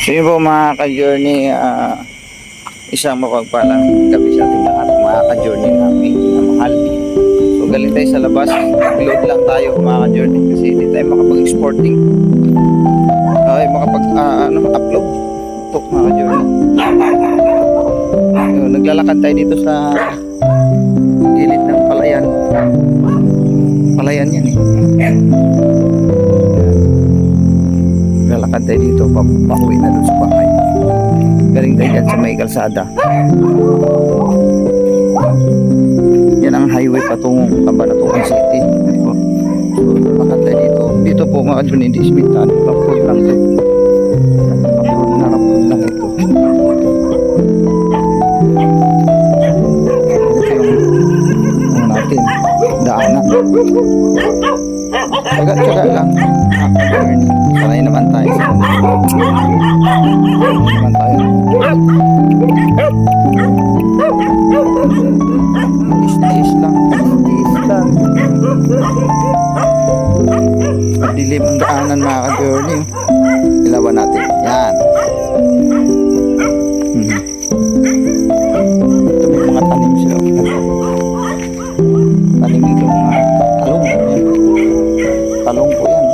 So yun po mga ka-journey, isang mapagpalang gabi sa ating lahat mga ka-journey namin na mahal. So galing tayo sa labas, nag-load lang tayo mga ka-journey kasi hindi tayo makapag-exporting ay makapag-upload ito mga ka-journey. So, naglalakad tayo dito sa gilid ng palayan. Palayan yan eh. Naglalakad tayo dito, pauwi na doon sa bahay. Galing tayo dyan sa may kalsada. Yan ang highway patungong Cabanatuan City. So naglalakad tayo dito. Dito po mga ka-journey, hindi ismintan. Rapod lang ito. Rapod lang ito. Natin daanan, tsaga-tsaga lang. Sanay naman tayo sa naman tayo. Tiis lang, tiis lang. Madilim ang daanan mga ka-journey. Ilawan natin yan. Ito may mga tanim sila. Tanim dito mga talong. Yan. Talong po yan.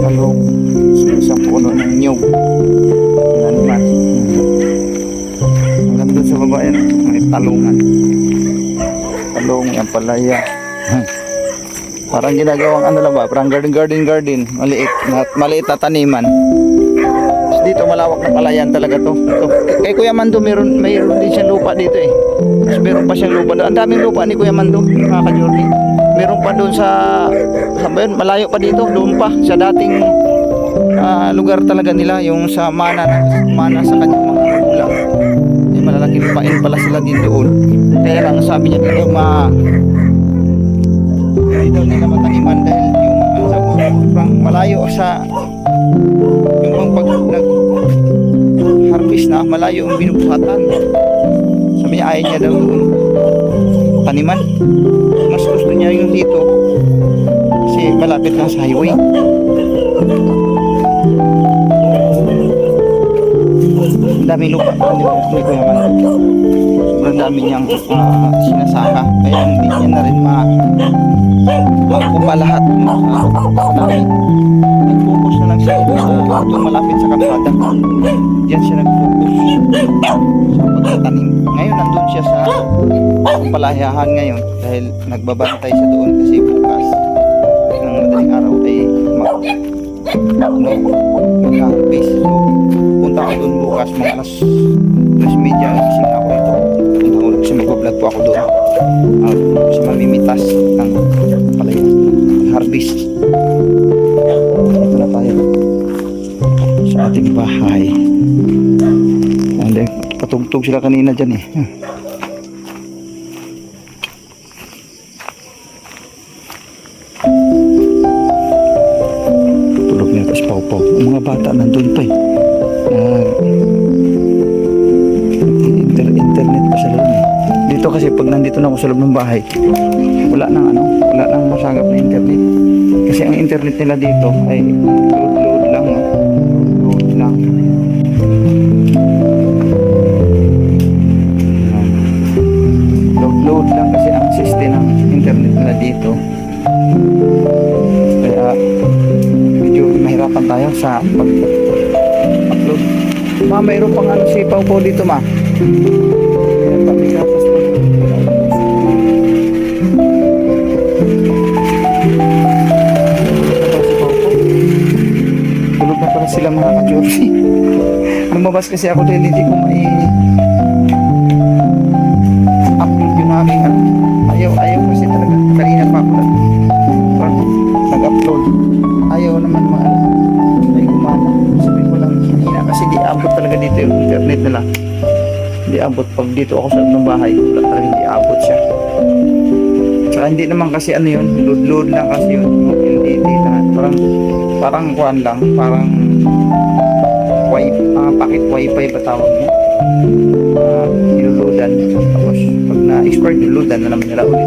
Talong. Isang puno ng nyug. Yan naman. Hanggang doon sa baba yan. May talungan. Talong. Yan palaya. Parang ginagawang ano lang ba? Parang garden. Maliit. Maliit na taniman. Dito malawak na palayan talaga to. Ito. Kay Kuya Mando mayroon din siyang lupa dito eh. Mas meron pa siyang lupa doon. Ang daming lupa ni Kuya Mando, mga ka-journey. Meron pa doon sa yun, malayo pa dito, doon pa sa dating lugar talaga nila, yung sa mana sa kanyang mga magulang. May malalaking lupain pala sila din doon. Kaya lang sabi niya dito hindi daw nila mataniman dahil yung malayo sa yung pag nag-harvest na malayo ang binubuhatan. Sabi niya ayaw niya daw taniman. Mas gusto niya yung dito kasi malapit lang sa highway. Ang daming lupa hindi ko naman. Sobrang dami niyang sinasaka kaya hindi niya na rin makupa lahat. Nag-focus na lang siya doon malapit sa kalsada. Diyan siya nag-focus sa pagtatanim. Ngayon nandun siya sa palayahan ngayon dahil nagbabantay siya doon kasi bukas ng madaling araw ay mag-harvest. So punta ako doon bukas mga alas media gising ako ito. Punta ko kasi mag-vlog po ako doon kasi mamimitas ng palayan harvest. Ito na tayo sa ating bahay. And then patugtog sila kanina dyan eh. Tulog na tapos pau-pau. Ang mga bata nandun pa eh. Internet pa sa loob eh. Dito kasi pag nandito na ako sa loob ng bahay, wala nang masagap na internet. Kasi ang internet nila dito ay load lang. Load lang kasi ang system ng internet nila dito. Kaya medyo mahirapan tayo sa pag-upload. Mayroon pang si Pau dito ma. Pamigatas pa. Tulog na pala sila mga ka-journey. Lumabas kasi ako dahil hindi ko upload yung aking ayaw kasi talaga. Kanina pa ako nag-upload. Ayaw naman ay gumana. Sabi ko lang kanina kasi di abot talaga dito yung internet nila. Hindi abot pag dito ako sa loob ng bahay. Wala talaga hindi abot siya. Saka hindi naman kasi ano yun, load lang kasi yun. LDD lahat. Parang kuhan lang. Parang packet wifi ba tawag niya. Niluludan. Tapos pag na-export, niluludan na naman nila ulit.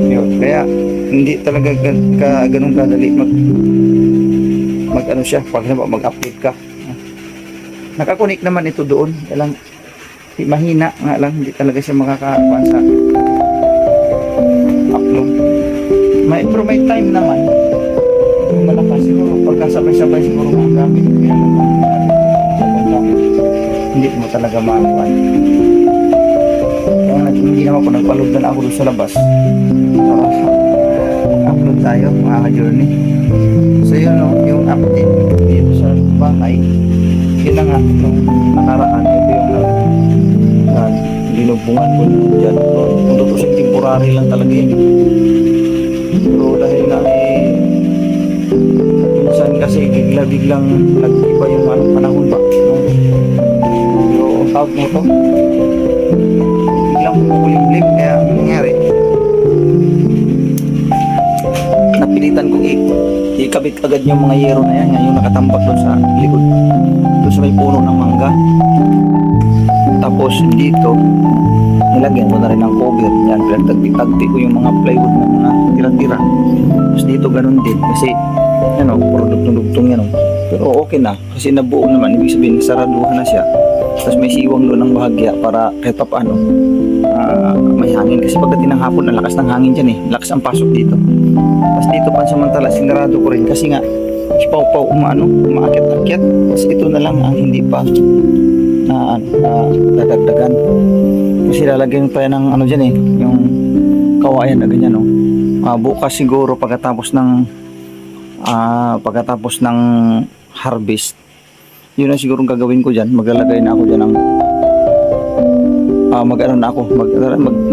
Yun. Kaya hindi talaga ganun kadali mag ano siya, pag mag-upload ka. Nakakonik naman ito doon, kailang mahina nga lang, hindi talaga siya makakakuha sa upload. Pero may time naman, yung malakas siguro, pagkasabay-sabay siguro mga gamit, kaya hindi mo talaga makakuha. Kaya hindi naman po nagpaload na ako doon sa labas para upload tayo mga ka-journey. So yun no, yung update dito sa bahay, yun na nga nung nakaraan, ito yung linubungan ko dyan. Kung tutusin, temporary lang talaga yun. Pero dahil nga minsan kasi biglang nag-iba yung panahon ba. Yung tawag mo to, biglang kumukulimlim, kaya nangyari napilitan kong ikabit agad yung mga yero na yan, yung nakatambak doon sa likod, doon sa may puno ng mangga. Tapos dito nilagyan ko na rin ng cover yan, pinagtagpi ko yung mga plywood na mga tira-tira. Tapos dito ganun din kasi ano, puro dugtong yan, pero okay na kasi nabuo naman, ibig sabihin saraduhan na siya. Tapos may siwang doon ng bahagya para kahit pa paano may hangin, kasi pagdating ng hapon ang lakas ng hangin dyan lakas ang pasok dito. Tapos dito pansamantala sinarado ko rin kasi nga sipaw-paw umaakit-akit. Tapos ito na lang ang hindi pa na dadagdagan, kasi lalagyan pa yan ng ano dyan yung kawayan na ganyan bukas siguro pagkatapos ng harvest, yun na siguro gagawin ko dyan. Maglalagay na ako dyan ng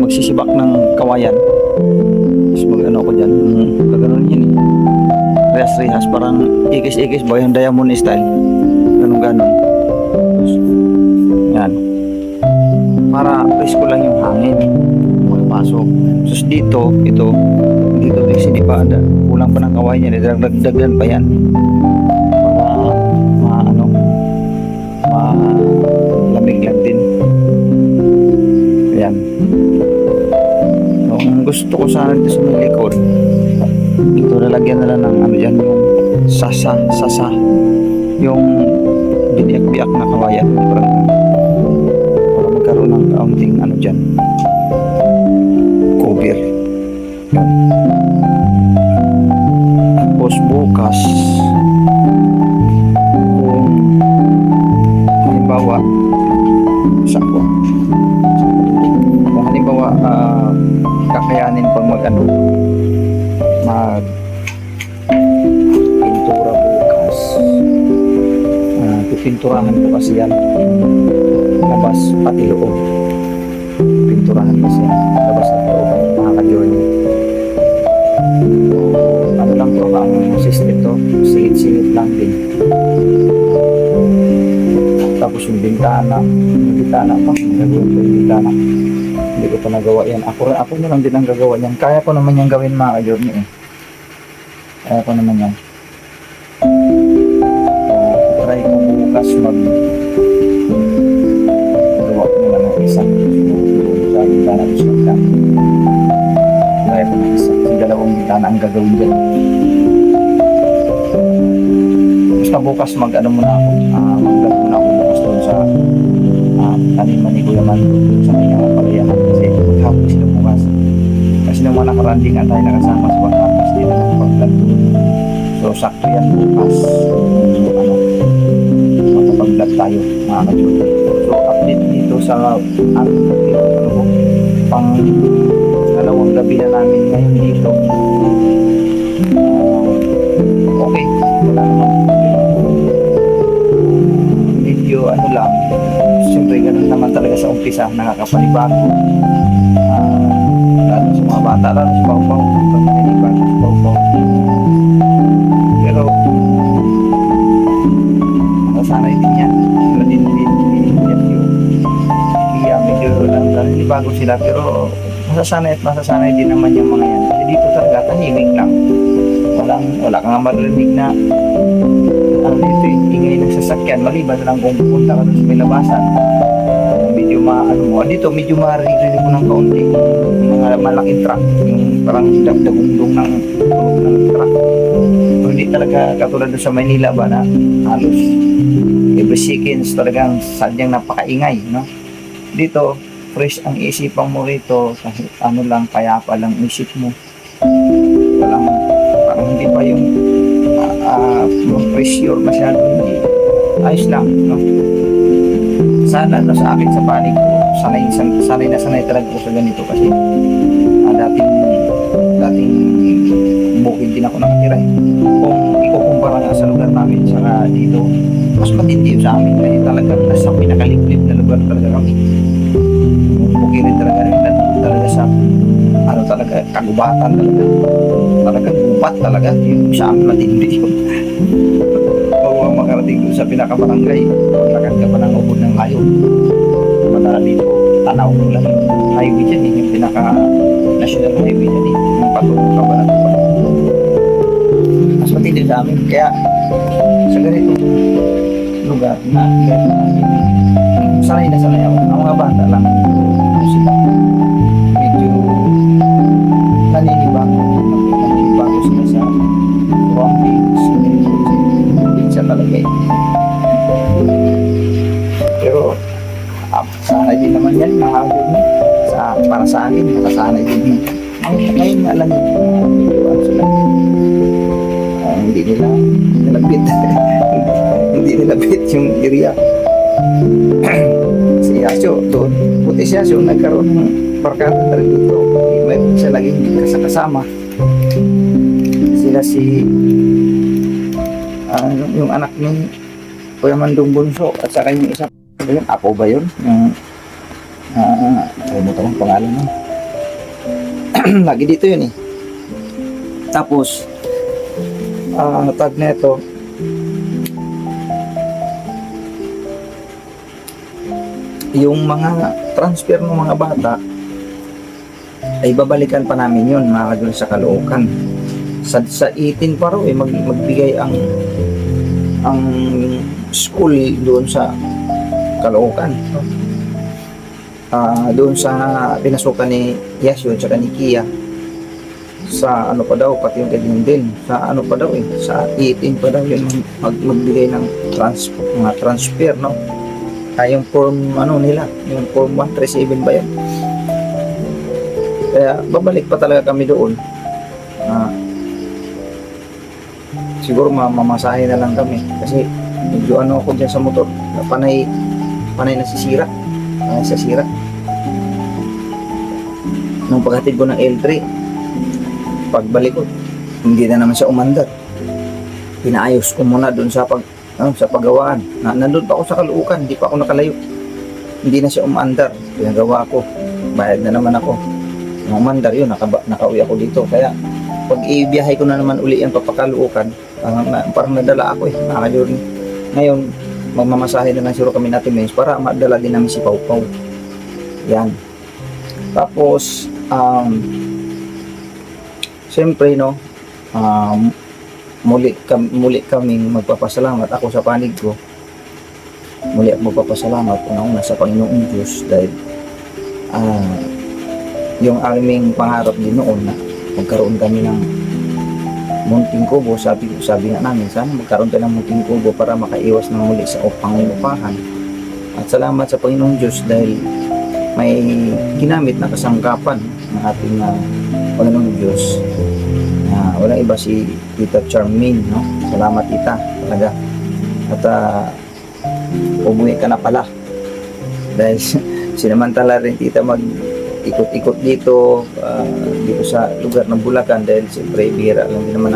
magsisibak ng kawayan. Tapos mag-ano ako dyan, gagano'n yan rehas-rehas, parang ikis-ikis ba yung diamond style, ganun-ganon. Tapos yan, para presko lang yung hangin makapasok. Tapos dito hindi pa kulang pa ng kawayan yan, dagdagan pa yan para malamig lang din. Ayan. Ang gusto ko sana dito sa may likod, ito lalagyan na lang ng ano dyan, yung sasa yung biniyak-biyak na kawayan para magkaroon ng kaunting ano dyan, cover. Tapos bukas kung halimbawa kakayanin pag mag pintura bukas, pipinturahan ko kasi yan labas pati loob, pinturahan kasi yan labas at loob mga ka-journey. So ano lang to, ang system to, singit-singit lang din. Tapos yung bintana pa, gagawin ko yung bintana, hindi ko pa nagawa yan. Ako na lang din ang gagawa yan. Kaya ko naman yan gawin mga ka-journey Kaya ko naman yan. Try ko bukas gawa ko naman ng isa. Sa bintana ko siya. Kaya ko ng isa. Yung dalawang bintana ang gagawin dyan. Basta bukas mag-ano muna ako. Mag-vlog muna ako bukas doon sa taniman ni Kuya Mando sa kanyang palayahan, kasi maghapon sila bukas. Kasi nung mga nakaranding nga tayo nakasama sa pag-hapon sila ng pag-vlog. So sakto yan bukas, makapag-vlog tayo mga ka-journey. So update dito sa pang dalawang gabi na namin ngayon dito. Okay, wala naman medyo lang, siyempre ganun naman talaga sa umpisa, nakakapanibago lalo sa mga bata, lalo sa pau-pau, pagpapanibago sa pau-pau. Pero masasanay din yan, pero din kaya medyo naninibago sila, pero masasanay din naman yung mga yan, kasi dito talaga tahimik lang, wala kang marinig na dito ingay ng sasakyan, maliban na lang kung pupunta ka doon sa may labasan, medyo dito medyo marinig mo ng kaunti mga malaking truck, yung parang dagdagundong ng truck, pero hindi talaga talaga katulad doon sa Manila ba na halos every seconds talagang sadyang napakaingay, no? Dito, fresh ang isipan mo rito, kahit ano lang, payapa lang isip mo. Walang, parang hindi pa yung pressure masyado, hindi. Ayos lang, no? Sana no, sa akin sa panig ko, sanay talaga ko sa ganito kasi dating bukid din ako nakatira eh. Kung ikukumpara nga sa lugar namin saka dito, mas matindi sa amin kasi talagang nasa pinakaliblib na lugar talaga kami. Bukid rin talaga sa ano talaga, kagubatan talagang gubat talaga, yung sa amin matindi yun. Bago makarating doon sa pinakabarangay, maglakad ka pa ng ubod ng layo. Mata dito, tanaw mo lang yung highway dyan eh, yung pinaka national highway dyan eh, yung patulong ka ba na mas matindi sa amin. Kaya sa ganitong lugar na sanay na sanay ako. Ang mga bata lang sila medyo naninibago sila sa surroundings, minsan talaga eh. Pero sanay din naman yan, mahagod mo para sa akin, nakasanay din mo. Ngayon nga lang ano sila, hindi nila nilapit hindi nilapit yung area. Si Yasyo doon, puti si Yasyo nagkaroon ng barkada na rin dito, may siya laging kasama sila si yung anak ni Kuya Mandong Bunso at saka yung isa yun, Apo ba yun? Yung kalimutan kong pangalan no? Lagi dito yun eh. Tapos tag na ito, yung mga transfer ng mga bata ay babalikan pa namin yun mga kadul sa Caloocan. Sa 18 pa raw eh magbigay ang school doon sa Caloocan. Doon sa pinasukan ni Yasyo at ni Kia sa ano pa daw, pati yung ganyan din sa ano pa daw eh, sa 18 pa daw yun magbigay ng mga transfer no. Yung form ano nila, yung form 137 ba yun. Kaya babalik pa talaga kami doon. Siguro mamasahe na lang kami kasi medyo ano ako dyan sa motor, panay nasisira, panay sa sira. Nung paghatid ko ng L3, pagbalik ko, hindi na naman siya umandar. Pinaayos ko muna doon sa paggawaan. Nandun pa ako sa Caloocan, hindi pa ako nakalayo. Hindi na siya umandar, pinagawa ko. Bayad na naman ako. Nung umandar yun, nakauwi ako dito. Kaya pag ibiyahe ko na naman uli yan papakaluukan, parang nadala ako eh, nakaka-journey. Ngayon, magmamasahe na lang siguro kami natin ngayon para madala din namin si Pau Pau. Yan. Tapos, siyempre no, muli kaming magpapasalamat. Ako sa panig ko, muli ako magpapasalamat una sa Panginoong Diyos dahil yung aming pangarap din noon na magkaroon kami ng munting kubo, sabi nga namin, sana magkaroon tayo ng munting kubo para makaiwas na muli sa pangungupahan. At salamat sa Panginoong Diyos dahil may ginamit na kasangkapan ng ating Panginoong Diyos. Walang iba si Tita Charmaine, no? Salamat tita, talaga. At umuwi ka na pala dahil sinamantala rin tita mag-ikot-ikot dito sa lugar ng Bulacan dahil siyempre bihira lang din naman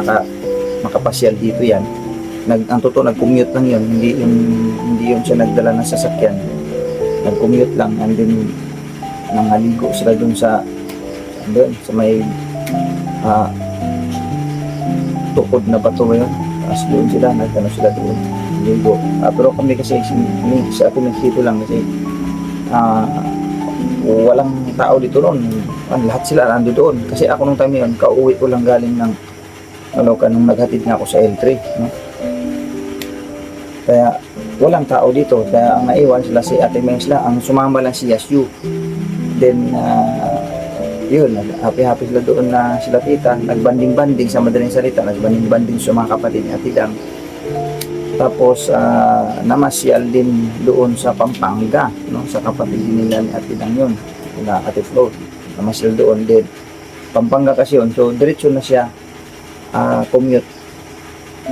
makapasyal dito yan. Ang totoo, nag-commute lang yun, hindi yun siya nagdala ng sasakyan, nag-commute lang, and then nanghaligo sila dun sa may tukod na bato yun, tapos doon sila, nagtano sila doon, ligo. Pero kami kasi sa atin dito lang kasi walang tao dito noon, lahat sila nando doon kasi ako nung time yun, kauwi ko lang galing ng Caloocan nung naghatid nga ako sa L3, no? Kaya walang tao dito, kaya ang naiwan sila si Ate Mengsla, ang sumama lang si Yasyu. Then yun, happy-happy sila doon na sila tita, nagbanding-banding sa madaling salita, nagbanding-banding sa mga kapatid ni Ate Dang. Tapos namasyal din doon sa Pampanga, no, sa kapatid din nila ni Ate Dang yun, na Ate Flo, namasyal doon din. Pampanga kasi yun, so diretso na siya commute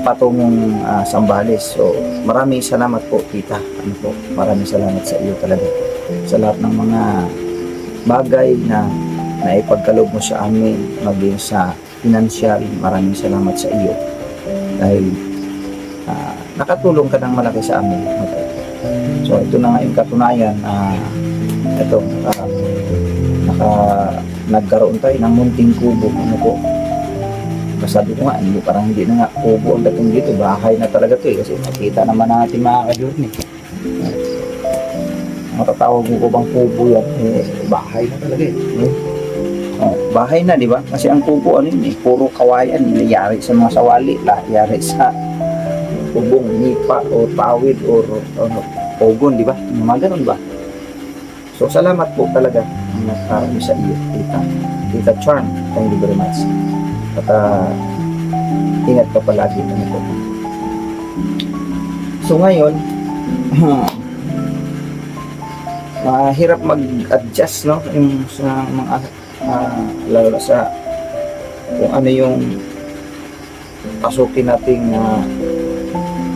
patungong Zambales. So maraming salamat po tita, ano po, maraming salamat sa iyo talaga sa lahat ng mga bagay na naipagkaloob mo sa amin, maging sa financial. Maraming salamat sa iyo dahil nakatulong ka ng malaki sa amin. So ito na nga yung katunayan, ito nagkaroon tayo ng munting kubo, ano po. Sabi ko nga, parang hindi na nga kubo ang dating dito, bahay na talaga to kasi makita naman natin mga ka-journey. Matatawag ko bang kubo yan, bahay na talaga bahay na, di ba? Kasi ang kubo ano yun, puro kawayan, yari sa mga sawali, yari sa kubong nipa o tawid o pogon, di ba? Mga ganun ba? So salamat po talaga ang nagkarami sa iyo, Tita Charm. Thank you very much. At ingat ka palagi, ano po. So ngayon, mahirap mag-adjust, no, yung sa mga lalo na sa kung ano yung pasukin nating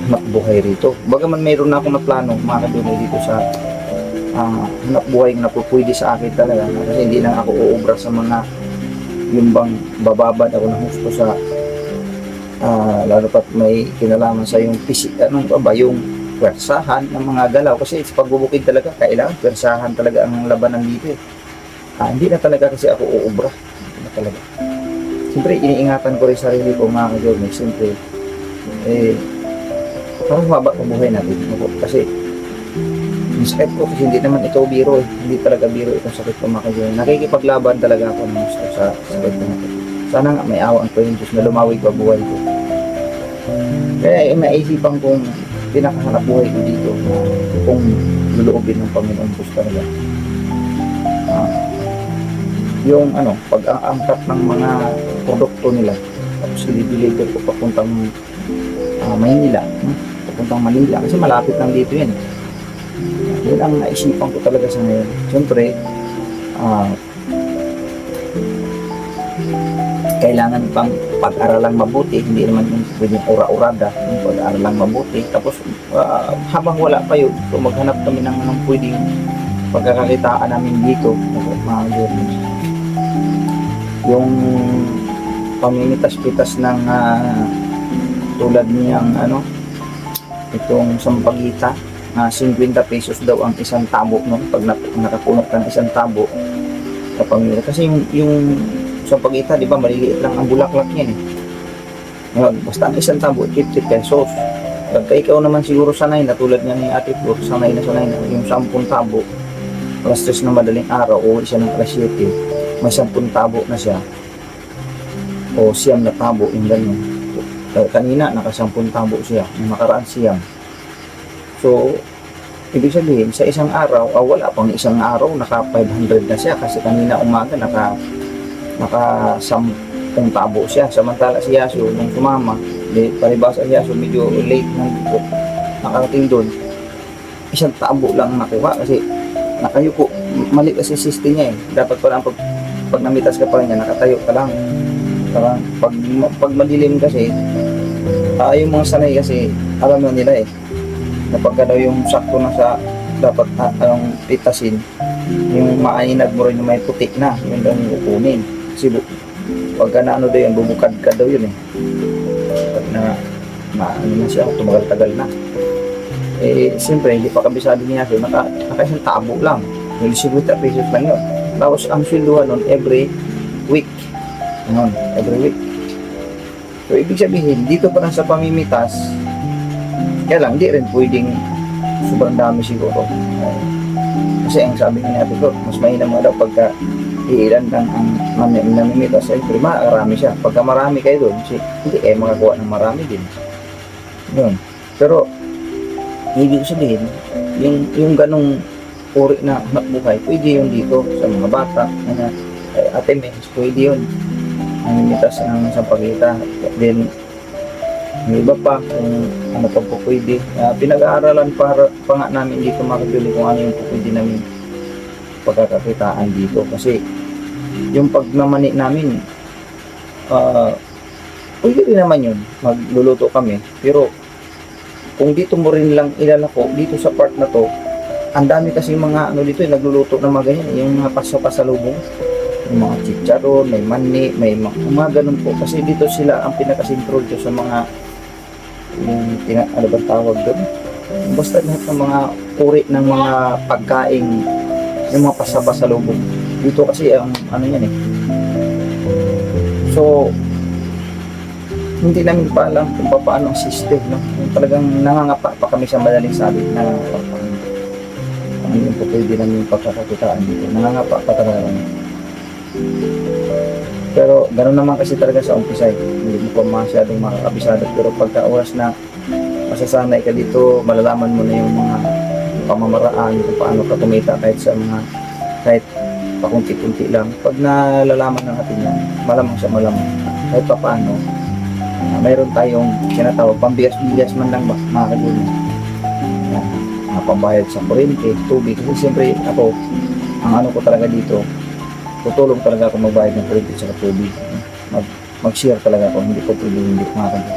hanap buhay rito. Bagaman mayroon na akong naplano mga kadunay dito sa hanap buhay na po pwede sa akin talaga, kasi hindi lang ako uubra sa mga yung bang bababad ako ng husto sa lalo pat may kinalaman sa yung yung pwersahan ng mga galaw, kasi sa pagbubukid talaga kailangan pwersahan talaga ang labanan dito hindi na talaga kasi ako uubra, hindi na talaga. Siyempre iniingatan ko rin sarili ko mga ka-journey, siyempre parang mababa ang buhay natin kasi yung sakit ko, kasi hindi naman ito biro hindi talaga biro itong sakit ko mga ka-journey. Nakikipaglaban talaga ako sa sakit ko natin. Sana nga may awaan ko yung Diyos na lumawig pa buhay ko. Kaya naisipan kong pinakahanap buhay ko dito kung luluobin ng Panginoon Diyos talaga. Yung pag-aangkat ng mga produkto nila, tapos i-deliver ko papuntang Maynila, papuntang Manila, kasi malapit lang dito yan. Yun ang naisipan ko talaga sa ngayon. Siyempre kailangan pang pag-aralang mabuti, hindi naman yung pwedeng ura-urada, yung pag-aralang mabuti. Tapos habang wala pa yun, so maghanap kami ng pwedeng pagkakakitaan namin dito, mga journey. Yung pamimitas-pitas ng tulad niyang itong sampagita, 50 pesos daw ang isang tabo, no? Pag nakapunot ka ng isang tabo sa pamilya. Kasi yung sampagita, di ba, maliliit lang ang bulaklak niyan basta ang isang tabo 50 pesos. Pagka ikaw naman siguro sanay na tulad niya ni Ate Flor, sanay na yung 10 tabo, alas 3 na madaling araw o isa ng alas 7, may 10 tabo na siya o 9 na tabo, yung ganyan. Kanina naka 10 tabo siya, yung nakaraan siyam. So ibig sabihin sa isang araw, wala pang isang araw naka 500 na siya, kasi kanina umaga naka 10 tabo siya. Samantala si Yaso nung sumama, palibasa si Yaso medyo late nandito, nakarating doon, isang tabo lang nakuha kasi nakayuko. Mali kasi system niya dapat pala pag namitas ka pa niya, nakatayo ka lang. Pag madilim kasi yung mga sanay kasi alam na nila na pagka daw yung sakto na sa dapat itasin, yung maaninag mo rin yung may putik na, yun daw yung ukunin. Kasi pagka na daw yun, bumukad ka daw yun pag na siya, tumagal-tagal na. Siyempre hindi pa kabisado niya, so naka isang tabo lang, yung 50 pesos lang yun. Tapos ang sweldohan nun every week, every week. So ibig sabihin dito pa lang sa pamimitas, kaya lang hindi rin pwedeng sobrang dami siguro, kasi ang sabi ni Ate Flor, mas mahina mo daw pagka iilan lang ang namimitas. Siyempre marami siya, pagka marami kayo doon, hindi makakuha ng marami din yun. Pero ibig sabihin yung ganong uri na hanap buhay, pwede yung dito sa mga bata kay Ate Mens, pwede yun. Ang mitas ng sampagita. Then, may iba pa kung ano pa po pwede. Pinag-aaralan pa nga namin dito mga kabili kung ano yung po pwede namin pagkakakitaan dito. Kasi yung pagmamani namin, pwede rin naman yun. Magluluto kami. Pero kung dito mo rin lang ilalako, dito sa part na to, ang dami kasi mga ano dito, nagluluto ng mga ganyan, yung mga pasalubong, yung mga chicharon, may mani, may mga ganun po. Kasi dito sila ang pinakasintro dito sa mga, yung, ano ba tawag doon? Basta lahat ng mga uri ng mga pagkain, yung mga pasalubong. Dito kasi ang ano yan eh. So, hindi namin pa alam kung paano ang system, no? Talagang nangangapa pa kami sa madaling sabi, nangangapa pa kami. Ano yung pwede namin pagkakakitaan dito, nangangapa pa talaga kami. Pero gano'n naman kasi talaga sa umpisa, hindi mo pa masyadong makakabisado. Pero pagka oras na masasanay ka dito, malalaman mo na yung mga pamamaraan kung paano ka kumita kahit pakunti-kunti lang. Pag nalalaman ng atin yan, malamang sa malamang, kahit pa paano, mayroon tayong tinatawag pambigas-bigas man lang ba, mga kagulo. Mga pambayad sa kuryente, tubig. Kasi siyempre ako, ang ano ko talaga dito, tutulong talaga ako magbayad ng kuryente sa tubig. Mag-share talaga ako, hindi ko pwede hindi mga kagulo.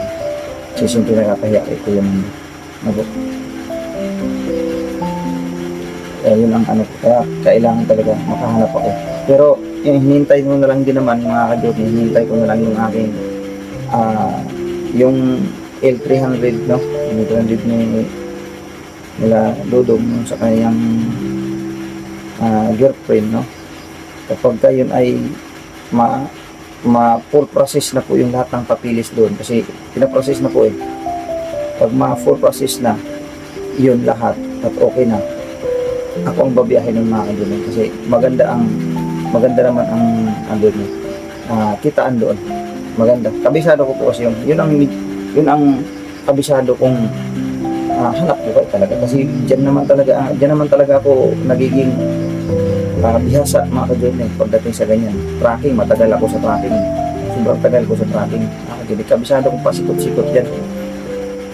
Kasi siyempre nakakahiya ko yung yun ang ano, kaya kailangan talaga makahanap ako. Pero hinihintay ko na lang din naman mga kagulo, hinihintay ko na lang yung aking yung L300, no? Yung L300 nila Dodong sa kanyang girlfriend, no? Kapag yun ay full process na po yung lahat ng papilis doon, kasi pinaprocess na po eh. Pag full process na yun lahat at okay na, ako ang babiyahin ng mga doon kasi maganda naman ang doon, kitaan doon. Maganda. Kabisado ko po kasi yun ang kabisado kong hanap buhay talaga. Kasi diyan naman talaga ako nagiging bihasa mga ka-journey pagdating sa ganyan. Tracking, matagal ako sa tracking. Sobrang tagal ko sa tracking. Kabisado ko pa sikot-sikot diyan.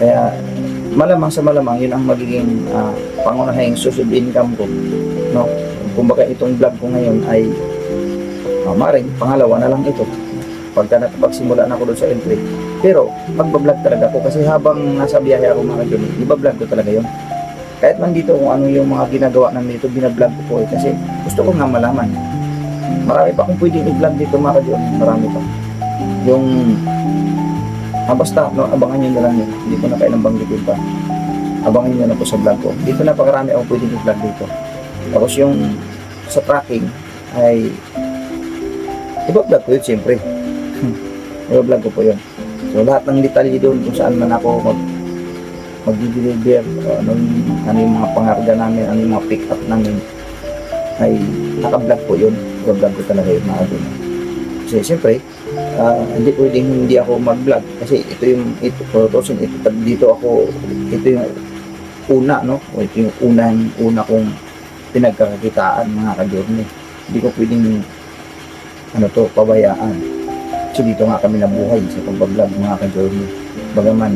Kaya malamang sa malamang yun ang magiging pangunahing source of income ko. No? Kumbaga itong vlog ko ngayon ay maring pangalawa na lang ito. Pagka nakapagsimula na ako doon sa entry. Pero magbablog talaga ako kasi habang nasa biyahe ako mga kajuni, ibablog ko talaga yun. Kahit man dito kung ano yung mga ginagawa namin dito, binablog ko po eh, kasi gusto ko nga malaman. Marami pa akong pwedeng i-vlog dito mga kajuni, marami pa. Yung basta, no, abangan nyo na lang yun. Hindi ko na kailang banggitin pa. Abangan nyo na po sa vlog ko. Dito napakarami akong pwedeng i-vlog dito. Tapos yung sa tracking ay ibablog ko yun siyempre. I-vlog ko po yun. So lahat ng detalye doon kung saan man ako mag-deliver, ano yung mga pangarga namin, ano yung mga pick up namin, ay naka-vlog po yun. I-vlog ko talaga yun mga doon. Kasi siyempre, hindi pwedeng hindi ako mag-vlog kasi ito dito yung una, no? O ito yung una kong pinagkakakitaan mga ka-journey. Hindi ko pwedeng pabayaan. So dito nga kami nabuhay sa pag-vlog mga ka-journey. Bagaman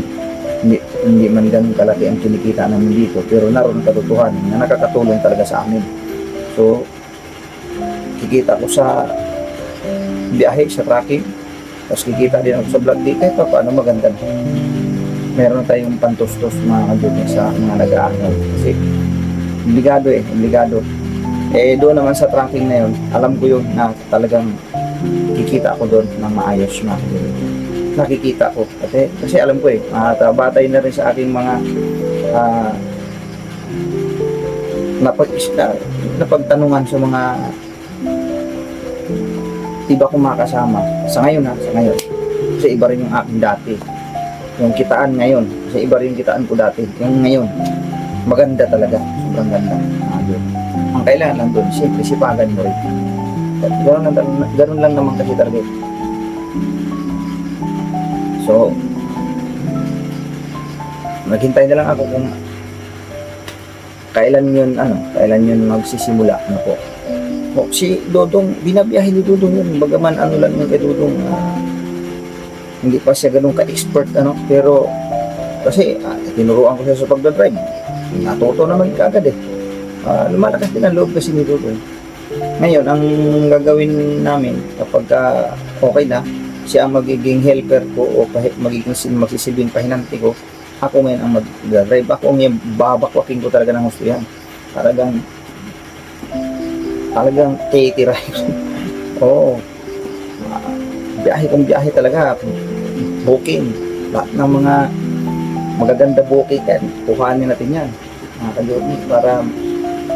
hindi man ganun kalaki ang kinikita namin dito, pero naroon katotohanan na nakakatulong talaga sa amin. So kikita ko sa biyahe, sa tracking, tapos kikita din ako sa vlog di kahit pa paano maganda. Meron tayong pantustos mga ka-journey sa mga nag-aaral kasi obligado. Doon naman sa tracking na yun, alam ko yun na talagang kikita ako doon ng maayos na nakikita ko kasi alam ko batay na rin sa aking mga napagtanungan sa mga iba kong makasama sa ngayon kasi iba rin yung aking dati, yung kitaan ngayon kasi iba rin yung kitaan ko dati, yung ngayon maganda talaga, sobrang ganda. Ang kailangan lang doon, siyempre sipagan mo rin. Ganun lang naman kasi talaga. So, maghintay na lang ako kung kailan yun magsisimula na po. Oh, si Dodong, binabiyahe ni Dodong yun. Bagaman ano lang yung kay Dodong, hindi pa siya ganun ka-expert, ano. Pero, kasi, tinuruan ko siya sa pagdadrive. Natuto naman kaagad eh. Lumalakas din ang loob kasi ni Dodong. Ngayon, ang gagawin namin, kapag okay na, siya ang magiging helper ko o magiging magsisilbing pahinanti ko, ako ngayon ang mag-drive. Ako ngayon, babakwakin ko talaga ng gusto yan. Talagang titirahin. Oo. Biyahe kong biyahe talaga. Booking. Lahat ng mga magaganda booking yan. Kuhanin natin yan. Mga ka-journey. Para,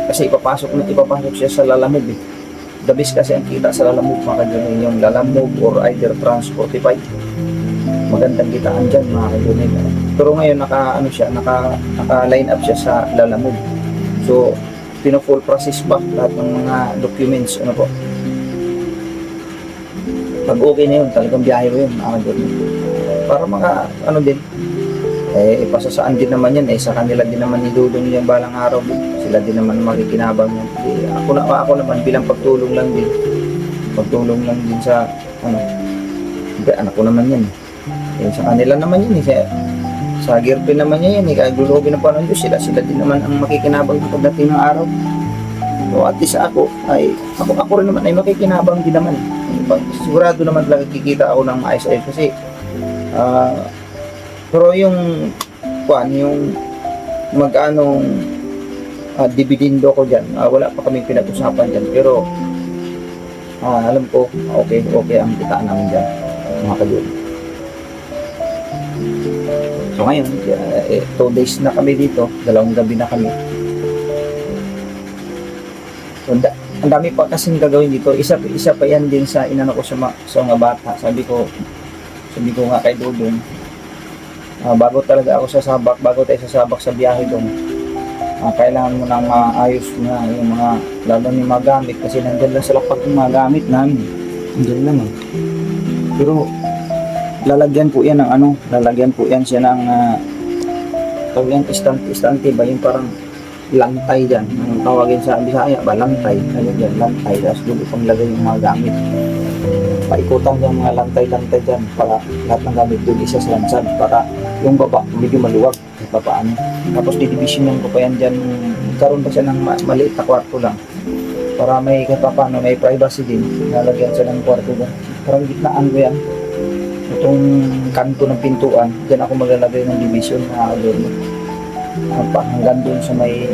kasi ipapasok siya sa Lalamove eh. The best kasi ang kita sa Lalamove, mga ka-journey. Yung Lalamove or either Trans 45. Magandang kitaan dyan, mga ka-journey. Pero ngayon, naka-line up siya sa Lalamove. So, pino-full process pa lahat ng mga documents, ano po. Pag okay na yun, talagang biyahe ko yun, para ano din, ipasasaan din naman yan, sa kanila din naman ni Dudong yung balang araw, sila din naman makikinabang yan. Ako naman bilang pagtulong lang din sa, anak ko naman yan, sa kanila naman yun, sa girlfriend naman niya yan, kagulogin na pa ng Diyos, sila din naman ang makikinabang pagdating ng araw. So at least ako rin naman ay makikinabang din naman. Sigurado naman talaga kikita ako ng maayos-ayos kasi pero yung magkano dividendo ko dyan, wala pa kaming pinag-usapan dyan, pero alam ko okay ang kitaan namin dyan, mga ka-journey. So ngayon, 2 days na kami dito, 2 gabi na kami. So, ang dami pa kasing gagawin dito. Isa pa yan din sa inano ko sa mga bata. Sabi ko nga kay Dudong, bago talaga ako bago tayo sasabak sa biyahe doon, kailangan mo nang maayos na yung mga, lalo yung mga gamit, kasi nandyan lang sa lapag yung mga gamit namin. Nandyan lang eh. Pero, lalagyan po yan siya ng tawag yan, istante ba, yung parang lantay dyan, ang tawagin sa Bisaya ba, lantay, lantay, tapos doon ipang lagay yung mga gamit, paikutan yung mga lantay dyan, para lahat ng gamit doon isa sa lansad, para yung baba medyo maluwag, paano, tapos didivisionan ko pa yan dyan, karoon pa siya ng maliit na kwarto lang, para may paano, may privacy din, lalagyan siya ng kwarto dyan, parang gitnaan ko yan. Itong kanto ng pintuan, dyan ako maglalagay ng division na doon. Hanggang doon sa may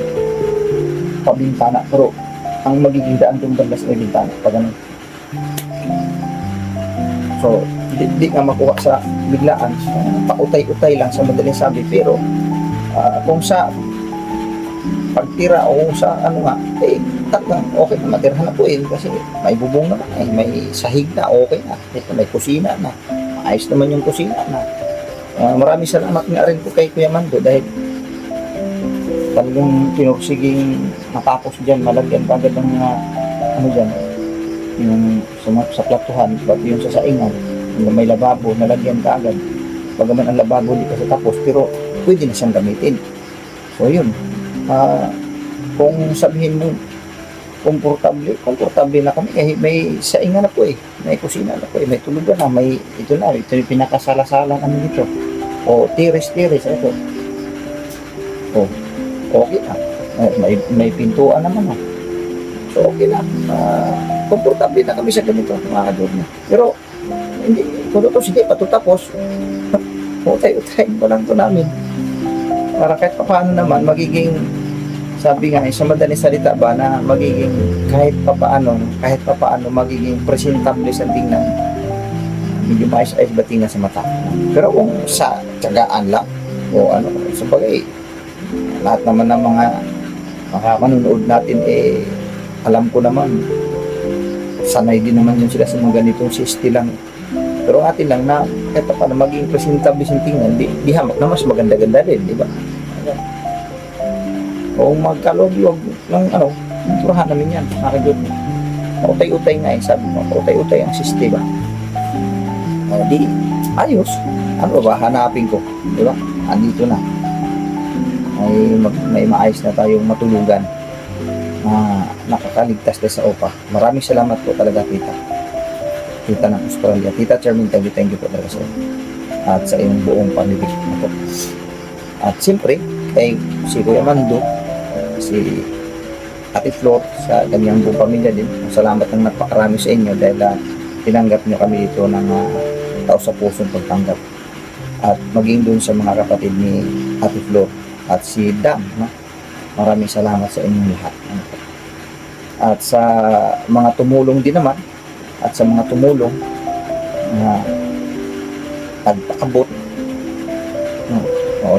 pabintana. Pero ang magiging daan doon banda sa may bintana. Pag ganun. So, di nga makuha sa biglaan. Pautay-utay lang sa madaling sabi. Pero kung sa pagtira o sa talagang okay na matirhan na po kasi may bubong naman, may sahig na, okay na. May kusina na. Ayos naman yung kusina na. Maraming salamat nga rin po kay Kuya Mando dahil talagang pinursiging natapos dyan, malagyan pa agad ng dyan, yung sa platuhan, pati yung sa saingan, yung may lababo, nalagyan ka agad. Pagaman ang lababo di kasi tapos, pero pwede na siyang gamitin. So yun, kung sabihin mo, komportable na kami kasi may saingan na po may kusina na po may tulugan na, ito yung pinakasala-sala namin dito, o tiris-tiris ito, okay na, may pintuan naman so okay na, komportable na kami sa ganito, mga ka-journey. Pero hindi, kung ito sige patutapos, utay-utayin pa lang ito namin para kahit paano naman magiging, sabi nga sa madaling salita ba, na magiging kahit papaano magiging presentable sa tingnan, medyo maayos-ayos ba tingnan sa mata. Pero kung sa tiyagaan lang o sabagay, lahat naman ng mga manunood natin alam ko naman sanay din naman yun sila sa mga ganitong sisti lang. Pero atin lang na kahit paano maging presentable sa tingnan, di hamak na mas maganda-ganda din, di ba? O magkalog-log ng turahan namin yan, nakagod na. Utay-utay nga sabi mo, utay-utay ang sistema. Di, ayos. Ano ba, hanapin ko, di ba? Andito na. May maayos na tayong matulugan. nakakaligtas din sa OPA. Maraming salamat po talaga, tita. Tita ng Australia. Tita Charmin, thank you po talaga sa iyo. At sa iyong buong pamilya po. At siyempre, kay si Kuya Mando, si Ate Flor, sa kanyang buong pamilya din. Salamat ng napakarami sa inyo dahil tinanggap nyo kami dito ng taos sa pusong pagtanggap. At maging dun sa mga kapatid ni Ate Flor at si Dam, no? Maraming salamat sa inyong lahat. At sa mga tumulong din naman, at sa mga tumulong na nagpakabot,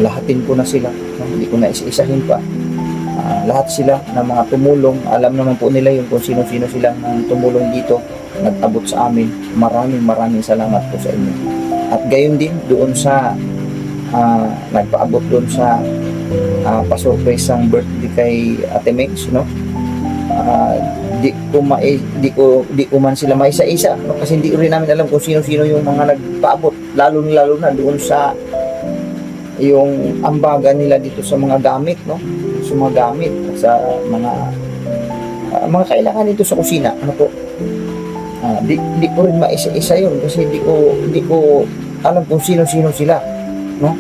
lahatin ko na sila, hindi ko na isa-isahin pa. Lahat sila na mga tumulong, alam naman po nila yun kung sino-sino silang tumulong dito, nag-abot sa amin. Maraming salamat po sa inyo. At gayon din doon sa nagpaabot doon sa pa-surprise ang birthday kay Ate Megs, no? Di ko man sila maisa-isa, no? Kasi hindi rin namin alam kung sino-sino yung mga nagpaabot, lalo na doon sa yung ambagan nila dito sa mga gamit, no? Sa mga gamit, sa mga kailangan dito sa kusina, ano po? Di ko rin maisa-isa yun kasi di ko alam kung sino-sino sila, no?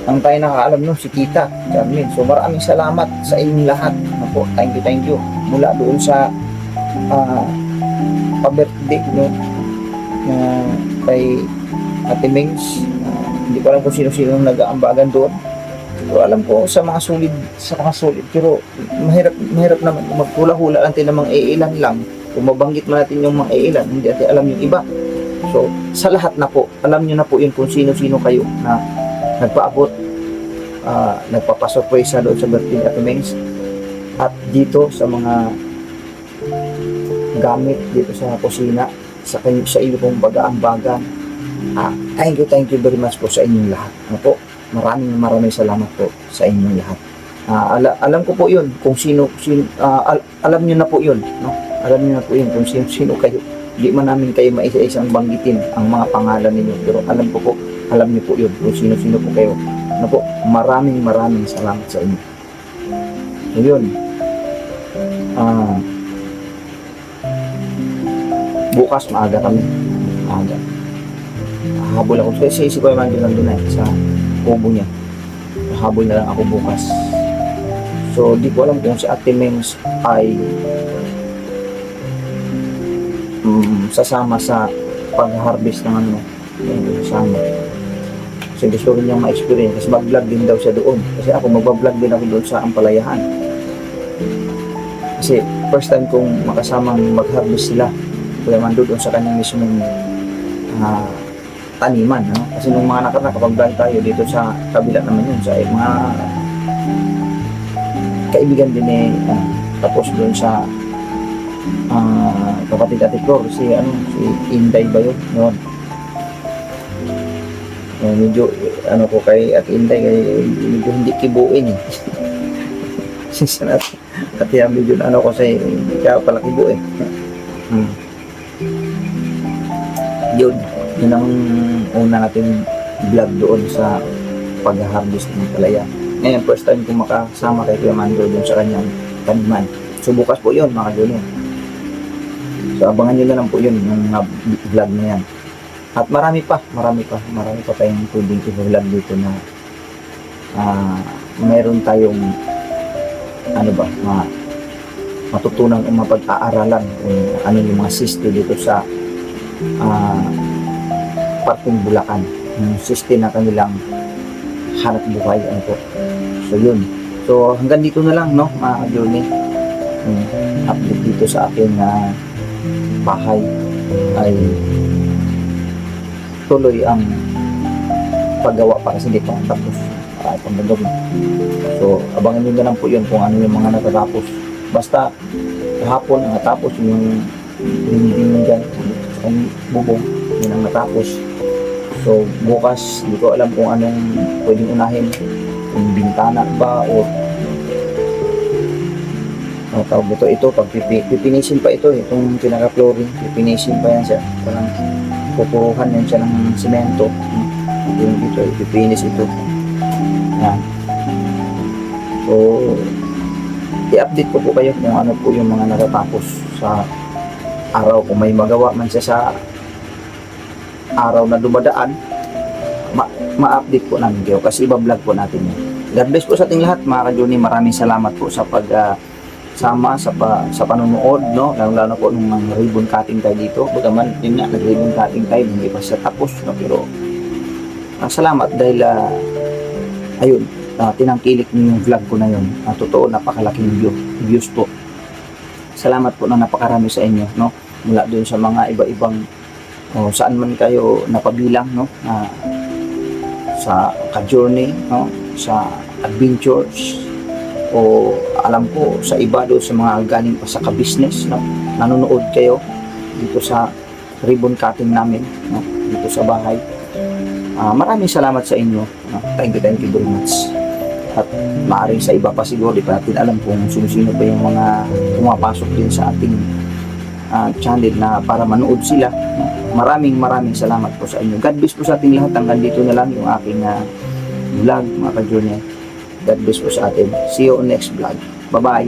Ang tayo nakakaalam nun, si Tita Charmin. So maraming salamat sa inyong lahat, no po? Thank you mula doon sa pa-birthday, no? Kay Ate Mings. Hindi ko alam kung sino-sino nag-aambagan doon. Pero alam ko sa mga solid, pero mahirap naman maghula-hula natin ng mga iilan lang. Kung mabanggit man natin yung mga iilan, hindi natin alam yung iba. So sa lahat na po, alam nyo na po yun kung sino-sino kayo na nagpaabot, nagpapasurprise doon sa birthday ni Ate Mings. At dito sa mga gamit dito sa kusina, sa iyo pong pag-aambagan. Thank you very much po sa inyong lahat. Ano po? Maraming salamat po sa inyong lahat. Alam ko po yun kung sino alam niyo na po yun, no? Alam niyo na po yun kung sino kayo. Hindi man namin kayo maisa-isang banggitin ang mga pangalan ninyo, pero alam niyo po yun kung sino po kayo. Ano po? Maraming salamat sa inyo. Yun. Bukas maaga kami. Maaga. Habol ako. Kasi si Kuya Mando nandun sa kubo niya. Habol na lang ako bukas. So, di ko alam kung si Ate Mengs ay sasama sa pag-harvest ng kasama. Kasi gusto rin niyang ma-experience. Kasi mag-vlog din daw siya doon. Kasi ako mag-vlog din ako doon sa Ampalayahan. Kasi first time kong makasamang mag-harvest sila. Kuya Mando doon sa kanyang mismong taniman, no? Kasi nung mga nakapag-vlog tayo dito sa kabila naman yun, sa mga kaibigan din tapos doon sa kapatid Ate Flor, si Inday ba yun? Yun. Medyo ko kay Ate Inday, medyo hindi kibuin since Ate medyo ko sa kaya pala kibuin. Yun ang una natin vlog doon sa pag-harvest ng palaya. Ngayon, first time kong makasama kay Kuya Mando doon sa kanyang taniman. So, bukas po yun, mga junior. So, abangan nyo na lang po yun, yung vlog na yan. At marami pa tayong pwedeng i-vlog dito na mayroon tayong matutunan o mapag-aaralan kung ano yung mga sisto dito sa parting Bulacan, yung system na kanilang hanap buhay. So yun, so hanggang dito na lang, no, mga journey, update dito sa aking bahay ay tuloy ang paggawa para sa dito ang tapos itong gagawin. So abangan nyo na lang po yun kung ano yung mga natatapos. Basta kahapon natapos yung dinding dyan sa bubong, yun ang natapos. So bukas, hindi ko alam kung anong pwedeng unahin, kung bintana ba o tawag ito pag pipinisin pa itong pinaka-flooring, pipinisin pa yan siya, parang pupuruhan yan siya ng semento, yung dito pipinis ito yan. So i-update ko po kayo kung ano po yung mga natatapos sa araw. Kung may magawa man siya sa araw na dumadaan, ma-update po namin kayo kasi iba-vlog po natin yun. God bless po sa ating lahat mga ka-journey. Maraming salamat po sa sama sa panonood, no? Lalo po nung mga ribbon cutting tayo dito. Bagaman yun nga, nag-ribbon cutting tayo, hindi pa siya tapos, no? Pero salamat dahil ayun, tinangkilik niyo yung vlog ko na yun. Totoo, napakalaking views po. Salamat po na napakarami sa inyo, no? Mula dun sa mga iba-ibang saan man kayo napabilang, no? Sa ka-journey, no? Sa adventures, o alam ko sa iba doon sa mga galing pa sa ka-business, no? Nanonood kayo dito sa ribbon cutting namin, no? Dito sa bahay. Maraming salamat sa inyo, no? Thank you very much. At maaaring sa iba pa siguro, di pa natin alam kung sino ba yung mga pumapasok din sa ating channel na para manood sila, no? Maraming salamat po sa inyo. God bless po sa ating lahat. Hanggang dito na lang yung aking vlog, mga ka-journey. God bless po sa atin. See you on next vlog. Bye-bye.